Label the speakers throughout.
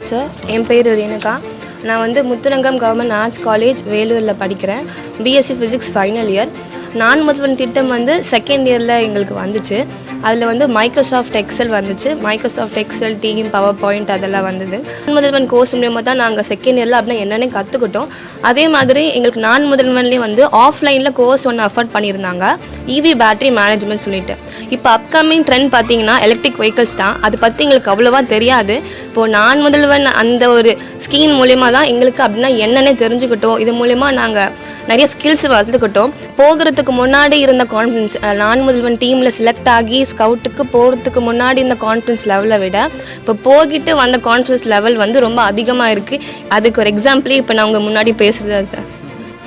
Speaker 1: Sir, என் பேர் ரேணுகா. நான் வந்து முத்துரங்கம் கவர்மெண்ட் ஆர்ட்ஸ் காலேஜ் வேலூரில் படிக்கிறேன். BSc physics final year. நான் முதல்வன் திட்டம் வந்து செகண்ட் இயரில் எங்களுக்கு வந்துச்சு. அதில் வந்து மைக்ரோசாஃப்ட் எக்ஸல் வந்துச்சு. Microsoft Excel, team, power point அதெல்லாம் வந்தது. நான் முதல்வன் கோர்ஸ் மூலியமாக தான் நாங்கள் செகண்ட் இயரில் அப்படின்னா என்னென்னு கற்றுக்கிட்டோம். அதே மாதிரி எங்களுக்கு நான் முதல்வன்லேயும் வந்து ஆஃப்லைனில் கோர்ஸ் ஒன்று அஃபோர்ட் பண்ணியிருந்தாங்க, இவி பேட்டரி மேனேஜ்மெண்ட் சொல்லிட்டு. இப்போ அப்கமிங் ட்ரெண்ட் பார்த்தீங்கன்னா எலக்ட்ரிக் வெஹிக்கிள்ஸ் தான். அதை பற்றி எங்களுக்கு அவ்வளோவா தெரியாது. இப்போது நான் முதல்வன் அந்த ஒரு ஸ்கீம் மூலிமா தான் எங்களுக்கு அப்படின்னா என்னென்னு தெரிஞ்சுக்கிட்டோம். இது மூலிமா நாங்கள் நிறைய ஸ்கில்ஸ் வளர்த்துக்கிட்டோம். போகிறதுக்கு முன்னாடி இருந்த கான்ஃபிடன்ஸ், நான் முதல்வன் டீமில் செலக்ட் ஆகி ஸ்கவுட்டுக்கு போகிறதுக்கு முன்னாடி இந்த கான்ஃபிடன்ஸ் லெவலை விட இப்போ போகிட்டு வந்த கான்ஃபிடன்ஸ் லெவல் வந்து ரொம்ப அதிகமாக இருக்குது. அதுக்கு ஒரு எக்ஸாம்பிளே இப்போ நான் உங்கள் முன்னாடி பேசுகிறதா சார்.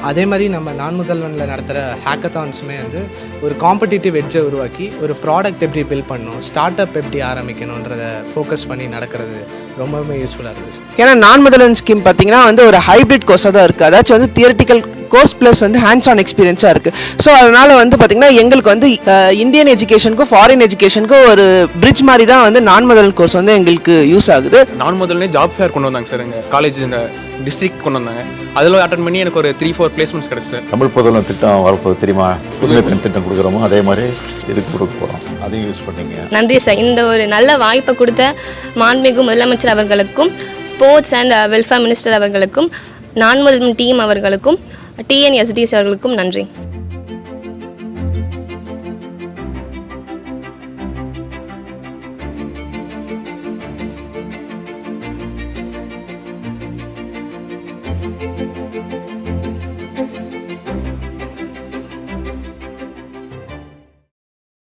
Speaker 2: அதே மாதிரி நம்ம நான் முதல்வனில் நடத்துகிற ஹேக்கத்தான்ஸுமே வந்து ஒரு காம்படிட்டிவ் எட்ஜை உருவாக்கி ஒரு ப்ராடக்ட் எப்படி பில்ட் பண்ணணும், ஸ்டார்ட் அப் எப்படி ஆரம்பிக்கணுன்றதை ஃபோக்கஸ் பண்ணி நடக்கிறது ரொம்பவுமே யூஸ்ஃபுல்லாக இருக்குது.
Speaker 3: ஏன்னா நான் முதல்வன் ஸ்கீம் பார்த்தீங்கன்னா வந்து ஒரு ஹைப்ரிட் கோர்ஸாக தான் இருக்குது. அதாச்சும் வந்து தியரிட்டிக்கல் கோர்ஸ் ப்ளஸ் வந்து ஹேண்ட்ஸ் ஆன் எக்ஸ்பீரியன்ஸாக இருக்குது. ஸோ அதனால் வந்து பார்த்திங்கன்னா எங்களுக்கு வந்து இந்தியன் எஜுகேஷனுக்கும் ஃபாரின் எஜுகேஷனுக்கும் ஒரு பிரிட்ஜ் மாதிரி தான் வந்து நான் முதல்வன் கோர்ஸ் வந்து எங்களுக்கு யூஸ் ஆகுது.
Speaker 4: நான் முதல்வனே ஜாப் ஃபேர் கொண்டு வந்தாங்க சார், எங்கள் காலேஜ் இந்த டிஸ்ட்ரிக்ட் கொண்டு வந்தாங்க. அதில் அட்டன் பண்ணி எனக்கு ஒரு 3-4 பிளேஸ்மெண்ட்ஸ் கிடச்சி.
Speaker 5: தமிழ் புதல்வன் திட்டம் வரப்போது தெரியுமா? புதுமை பெண் திட்டம் கொடுக்குறோமோ அதே மாதிரி இதுக்கு கொடுக்க போகிறோம், அதையும் யூஸ் பண்ணிங்க.
Speaker 1: நன்றி சார். இந்த ஒரு நல்ல வாய்ப்பை கொடுத்த மாண்புமிகு முதலமைச்சர் அவர்களுக்கும், ஸ்போர்ட்ஸ் அண்ட் வெல்ஃபேர் மினிஸ்டர் அவர்களுக்கும், நான் முதல்வன் டீம் அவர்களுக்கும், டிஎன்எஸ்டிஎஸ் அவர்களுக்கும் நன்றி.